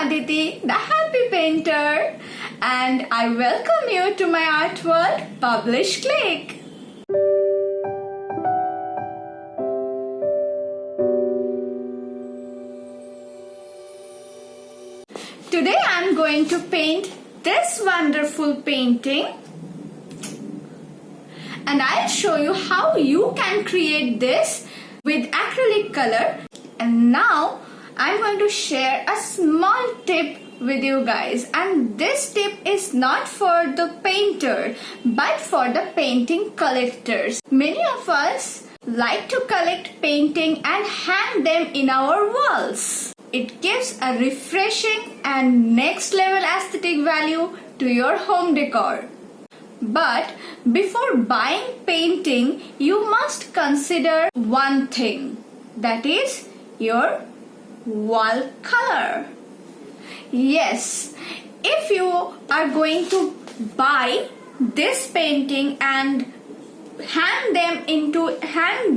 Aditi, the happy painter, and I welcome you to my art world, Publish Click. Today I am going to paint this wonderful painting, and I'll show you how you can create this with acrylic color. And now I'm going to share a small tip with you guys, and this tip is not for the painter but for the painting collectors. Many of us like to collect painting and hang them in our walls. It gives a refreshing and next level aesthetic value to your home decor. But before buying painting, you must consider one thing, that is your wall color. Yes, if you are going to buy this painting and hang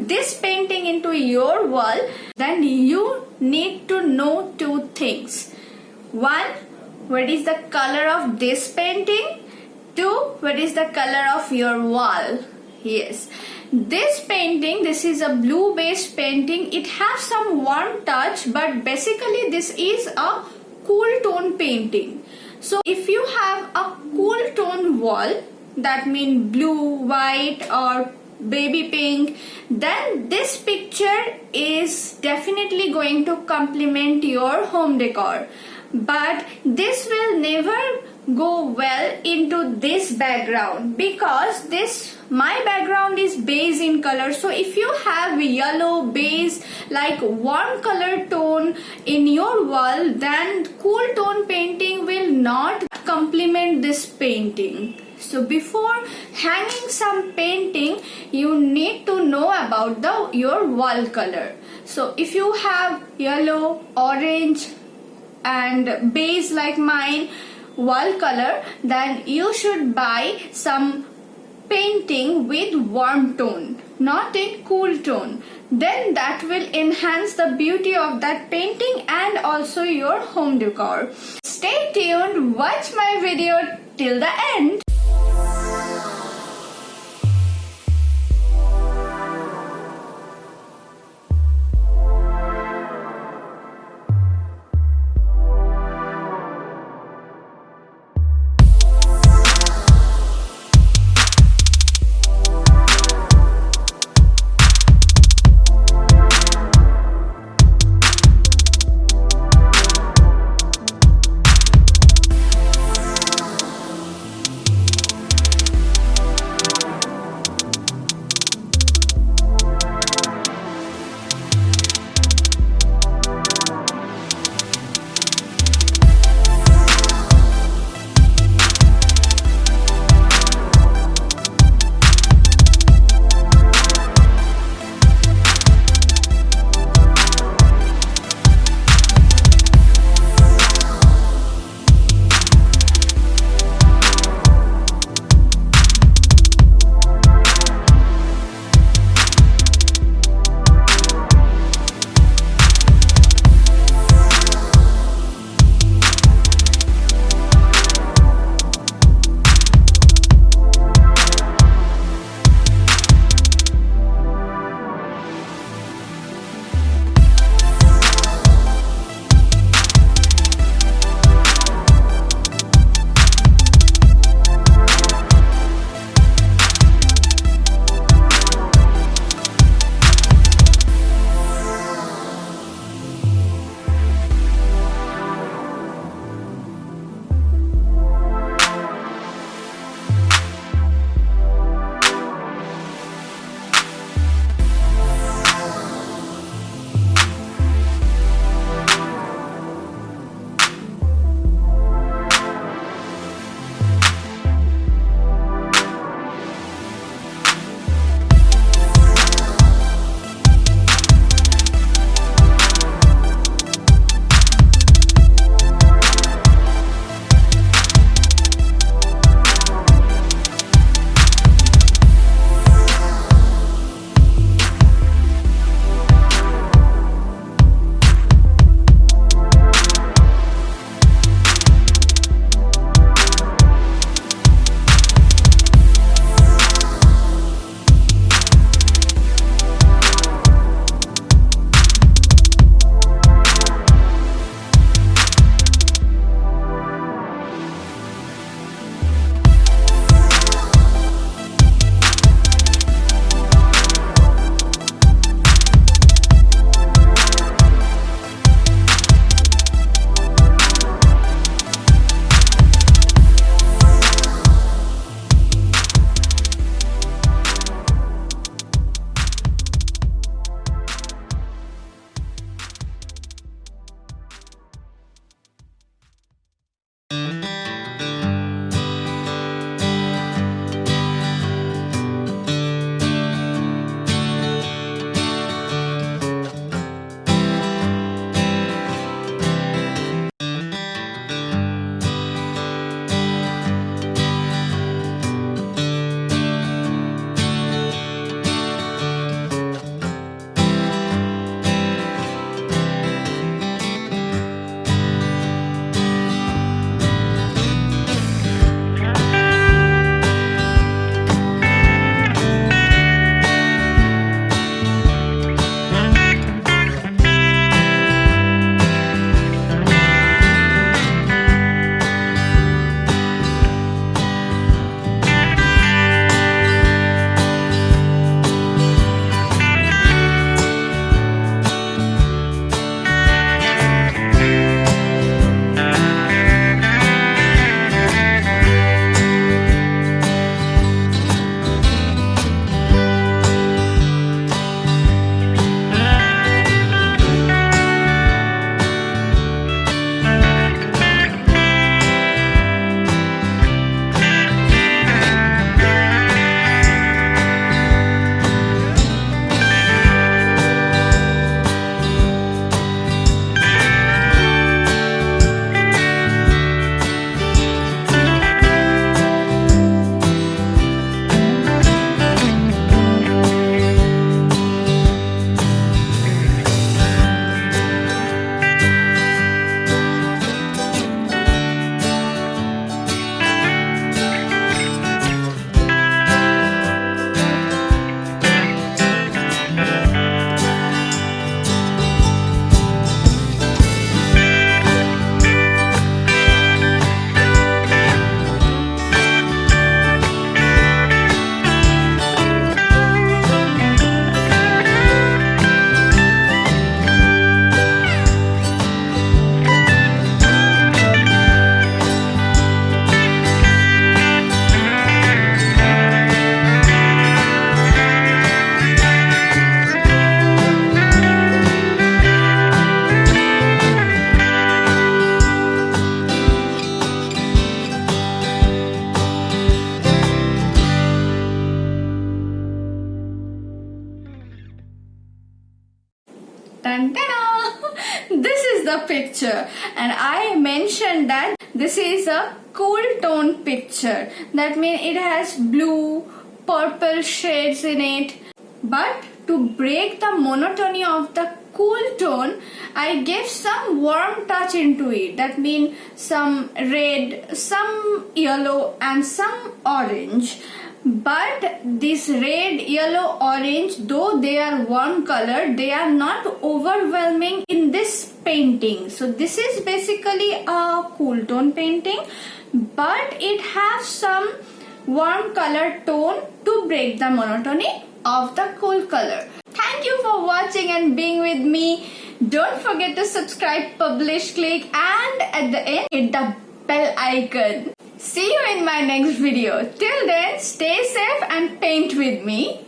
this painting into your wall, then you need to know two things. One, what is the color of this painting? Two, what is the color of your wall? Yes, this painting, this is a blue based painting. It has some warm touch, but basically this is a cool tone painting. So if you have a cool tone wall, that means blue, white or baby pink, then this picture is definitely going to complement your home decor. But this will never go well into this background, because my background is beige in color. So if you have yellow, beige, like warm color tone in your wall, then cool tone painting will not complement this painting. So before hanging some painting, you need to know about your wall color. So if you have yellow, orange and beige like mine wall color, then you should buy some painting with warm tone, not in cool tone. Then that will enhance the beauty of that painting and also your home decor. Stay tuned, watch my video till the end. is the picture, and I mentioned that this is a cool tone picture. That means it has blue, purple shades in it. But to break the monotony of the cool tone, I gave some warm touch into it. That means some red, some yellow and some orange. But this red, yellow, orange, though they are warm color, they are not overwhelming in this painting. So this is basically a cool tone painting, but it has some warm color tone to break the monotony of the cool color. Thank you for watching and being with me. Don't forget to subscribe, publish, click, and at the end hit the bell icon. See you in my next video. Till then, stay safe and paint with me.